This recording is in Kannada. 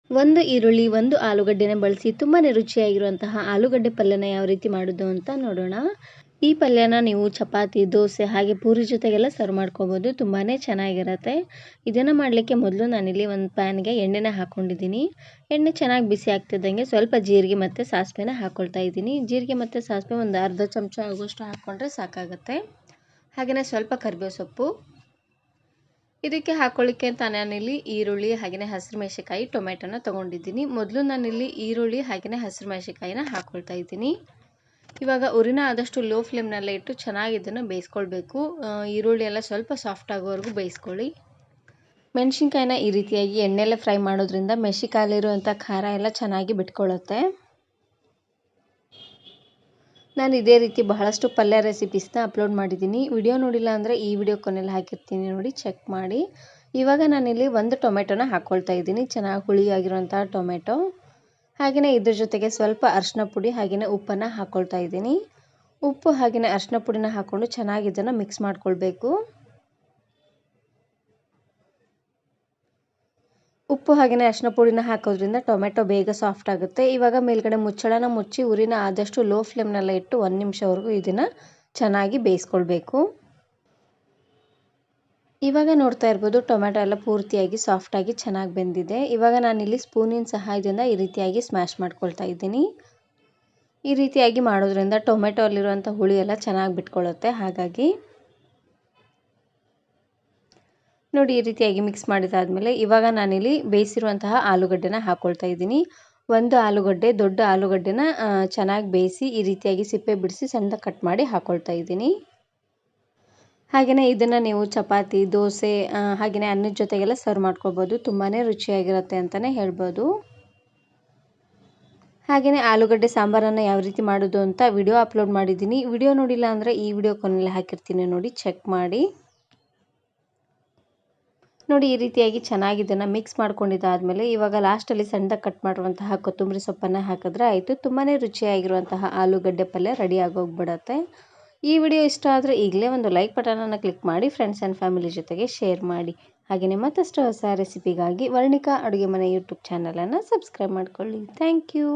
ಒಂದು ಈರುಳ್ಳಿ, ಒಂದು ಆಲೂಗಡ್ಡೆನ ಬಳಸಿ ತುಂಬಾನೇ ರುಚಿಯಾಗಿರುವಂತಹ ಆಲೂಗಡ್ಡೆ ಪಲ್ಯನ ಯಾವ ರೀತಿ ಮಾಡೋದು ಅಂತ ನೋಡೋಣ. ಈ ಪಲ್ಯನ ನೀವು ಚಪಾತಿ, ದೋಸೆ ಹಾಗೆ ಪೂರಿ ಜೊತೆಗೆಲ್ಲ ಸರ್ವ್ ಮಾಡ್ಕೋಬೋದು. ತುಂಬಾನೇ ಚೆನ್ನಾಗಿರುತ್ತೆ. ಇದನ್ನು ಮಾಡಲಿಕ್ಕೆ ಮೊದಲು ನಾನಿಲ್ಲಿ ಒಂದು ಪ್ಯಾನ್ಗೆ ಎಣ್ಣೆನ ಹಾಕ್ಕೊಂಡಿದ್ದೀನಿ. ಎಣ್ಣೆ ಚೆನ್ನಾಗಿ ಬಿಸಿ ಆಗ್ತಿದ್ದಂಗೆ ಸ್ವಲ್ಪ ಜೀರಿಗೆ ಮತ್ತು ಸಾಸಿವೆನ ಹಾಕ್ಕೊಳ್ತಾ ಇದ್ದೀನಿ. ಜೀರಿಗೆ ಮತ್ತು ಸಾಸಿವೆ ಒಂದು ಅರ್ಧ ಚಮಚ ಆಗುವಷ್ಟು ಹಾಕ್ಕೊಂಡ್ರೆ ಸಾಕಾಗುತ್ತೆ. ಹಾಗೆಯೇ ಸ್ವಲ್ಪ ಕರಿಬೇವು ಸೊಪ್ಪು. ಇದಕ್ಕೆ ಹಾಕೊಳ್ಳಿಕ್ಕೆ ಅಂತ ನಾನಿಲ್ಲಿ ಈರುಳ್ಳಿ ಹಾಗೆಯೇ ಹಸಿರು ಮೆಣಸಿನಕಾಯಿ ಟೊಮೆಟೊನ ತೊಗೊಂಡಿದ್ದೀನಿ. ಮೊದಲು ನಾನಿಲ್ಲಿ ಈರುಳ್ಳಿ ಹಾಗೆಯೇ ಹಸಿರು ಮೆಣಸಿನಕಾಯಿನ ಹಾಕ್ಕೊಳ್ತಾ ಇದ್ದೀನಿ. ಇವಾಗ ಉರಿನ ಆದಷ್ಟು ಲೋ ಫ್ಲೇಮ್ನಲ್ಲೇ ಇಟ್ಟು ಚೆನ್ನಾಗಿ ಇದನ್ನು ಬೇಯಿಸ್ಕೊಳ್ಬೇಕು. ಈರುಳ್ಳಿ ಎಲ್ಲ ಸ್ವಲ್ಪ ಸಾಫ್ಟ್ ಆಗೋವರೆಗೂ ಬೇಯಿಸ್ಕೊಳ್ಳಿ. ಮೆಣಸಿನ್ಕಾಯಿನ ಈ ರೀತಿಯಾಗಿ ಎಣ್ಣೆಲ್ಲ ಫ್ರೈ ಮಾಡೋದ್ರಿಂದ ಮೆಣಸಿನಕಾಯಲ್ಲಿರುವಂಥ ಖಾರ ಎಲ್ಲ ಚೆನ್ನಾಗಿ ಬಿಟ್ಕೊಳ್ಳುತ್ತೆ. ನಾನು ಇದೇ ರೀತಿ ಬಹಳಷ್ಟು ಪಲ್ಯ ರೆಸಿಪೀಸ್ನ ಅಪ್ಲೋಡ್ ಮಾಡಿದ್ದೀನಿ. ವಿಡಿಯೋ ನೋಡಿಲ್ಲ ಅಂದರೆ ಈ ವಿಡಿಯೋ ಕೊನೆಯಲ್ಲಿ ಹಾಕಿರ್ತೀನಿ, ನೋಡಿ ಚೆಕ್ ಮಾಡಿ. ಇವಾಗ ನಾನಿಲ್ಲಿ ಒಂದು ಟೊಮೆಟೊನ ಹಾಕ್ಕೊಳ್ತಾ ಇದ್ದೀನಿ, ಚೆನ್ನಾಗಿ ಹುಳಿಯಾಗಿರುವಂಥ ಟೊಮೆಟೊ. ಹಾಗೆಯೇ ಇದ್ರ ಜೊತೆಗೆ ಸ್ವಲ್ಪ ಅರಿಶಿನ ಪುಡಿ ಹಾಗೆಯೇ ಉಪ್ಪನ್ನು ಹಾಕ್ಕೊಳ್ತಾ ಇದ್ದೀನಿ. ಉಪ್ಪು ಹಾಗೆಯೇ ಅರಿಶಿನ ಪುಡಿನ ಹಾಕ್ಕೊಂಡು ಚೆನ್ನಾಗಿ ಇದನ್ನು ಮಿಕ್ಸ್ ಮಾಡ್ಕೊಳ್ಬೇಕು. ಉಪ್ಪು ಹಾಗೆಯೇ ಅರಿಶಿನ ಪುಡಿನ ಹಾಕೋದ್ರಿಂದ ಟೊಮೆಟೊ ಬೇಗ ಸಾಫ್ಟ್ ಆಗುತ್ತೆ. ಇವಾಗ ಮೇಲ್ಗಡೆ ಮುಚ್ಚಳನ ಮುಚ್ಚಿ ಉರಿನ ಆದಷ್ಟು ಲೋ ಫ್ಲೇಮ್ನಲ್ಲೇ ಇಟ್ಟು 1 ನಿಮಿಷವರೆಗೂ ಇದನ್ನು ಚೆನ್ನಾಗಿ ಬೇಯಿಸ್ಕೊಳ್ಬೇಕು. ಇವಾಗ ನೋಡ್ತಾ ಇರ್ಬೋದು ಟೊಮೆಟೊ ಎಲ್ಲ ಪೂರ್ತಿಯಾಗಿ ಸಾಫ್ಟಾಗಿ ಚೆನ್ನಾಗಿ ಬೆಂದಿದೆ. ಇವಾಗ ನಾನಿಲ್ಲಿ ಸ್ಪೂನಿನ ಸಹಾಯದಿಂದ ಈ ರೀತಿಯಾಗಿ ಸ್ಮ್ಯಾಶ್ ಮಾಡ್ಕೊಳ್ತಾ ಇದ್ದೀನಿ. ಈ ರೀತಿಯಾಗಿ ಮಾಡೋದ್ರಿಂದ ಟೊಮೆಟೊ ಅಲ್ಲಿರುವಂಥ ಹುಳಿ ಎಲ್ಲ ಚೆನ್ನಾಗಿ ಬಿಟ್ಕೊಳ್ಳುತ್ತೆ. ಹಾಗಾಗಿ ನೋಡಿ ಈ ರೀತಿಯಾಗಿ ಮಿಕ್ಸ್ ಮಾಡಿದಾದ್ಮೇಲೆ ಇವಾಗ ನಾನಿಲ್ಲಿ ಬೇಯಿಸಿರುವಂತಹ ಆಲೂಗಡ್ಡೆನ ಹಾಕ್ಕೊಳ್ತಾ ಇದ್ದೀನಿ. ಒಂದು ಆಲೂಗಡ್ಡೆ, ದೊಡ್ಡ ಆಲೂಗಡ್ಡೆನ ಚೆನ್ನಾಗಿ ಬೇಯಿಸಿ ಈ ರೀತಿಯಾಗಿ ಸಿಪ್ಪೆ ಬಿಡಿಸಿ ಸಣ್ಣದಾಗಿ ಕಟ್ ಮಾಡಿ ಹಾಕ್ಕೊಳ್ತಾ ಇದ್ದೀನಿ. ಹಾಗೆಯೇ ಇದನ್ನು ನೀವು ಚಪಾತಿ, ದೋಸೆ ಹಾಗೆಯೇ ಅನ್ನದ ಜೊತೆಗೆಲ್ಲ ಸರ್ವ್ ಮಾಡ್ಕೊಬೋದು. ತುಂಬಾ ರುಚಿಯಾಗಿರುತ್ತೆ ಅಂತಲೇ ಹೇಳ್ಬೋದು. ಹಾಗೆಯೇ ಆಲೂಗಡ್ಡೆ ಸಾಂಬಾರನ್ನು ಯಾವ ರೀತಿ ಮಾಡೋದು ಅಂತ ವಿಡಿಯೋ ಅಪ್ಲೋಡ್ ಮಾಡಿದ್ದೀನಿ. ವಿಡಿಯೋ ನೋಡಿಲ್ಲ ಅಂದರೆ ಈ ವಿಡಿಯೋ ಕೊನೆಯಲ್ಲಿ ಹಾಕಿರ್ತೀನಿ, ನೋಡಿ ಚೆಕ್ ಮಾಡಿ. ನೋಡಿ ಈ ರೀತಿಯಾಗಿ ಚೆನ್ನಾಗಿ ಇದನ್ನು ಮಿಕ್ಸ್ ಮಾಡ್ಕೊಂಡಿದ್ದಾದಮೇಲೆ ಇವಾಗ ಲಾಸ್ಟಲ್ಲಿ ಸಣ್ಣದಾಗಿ ಕಟ್ ಮಾಡಿರುವಂತಹ ಕೊತ್ತಂಬರಿ ಸೊಪ್ಪನ್ನು ಹಾಕಿದ್ರೆ ಆಯಿತು. ತುಂಬಾ ರುಚಿಯಾಗಿರುವಂತಹ ಆಲೂಗಡ್ಡೆ ಪಲ್ಯ ರೆಡಿ ಆಗೋಗ್ಬಿಡತ್ತೆ. ಈ ವಿಡಿಯೋ ಇಷ್ಟ ಆದರೆ ಈಗಲೇ ಒಂದು ಲೈಕ್ ಬಟನನ್ನು ಕ್ಲಿಕ್ ಮಾಡಿ, ಫ್ರೆಂಡ್ಸ್ ಆ್ಯಂಡ್ ಫ್ಯಾಮಿಲಿ ಜೊತೆಗೆ ಶೇರ್ ಮಾಡಿ. ಹಾಗೆಯೇ ಮತ್ತಷ್ಟು ಹೊಸ ರೆಸಿಪಿಗಾಗಿ ವರ್ಣಿಕಾ ಅಡುಗೆ ಮನೆ ಯೂಟ್ಯೂಬ್ ಚಾನಲನ್ನು ಸಬ್ಸ್ಕ್ರೈಬ್ ಮಾಡ್ಕೊಳ್ಳಿ. Thank you.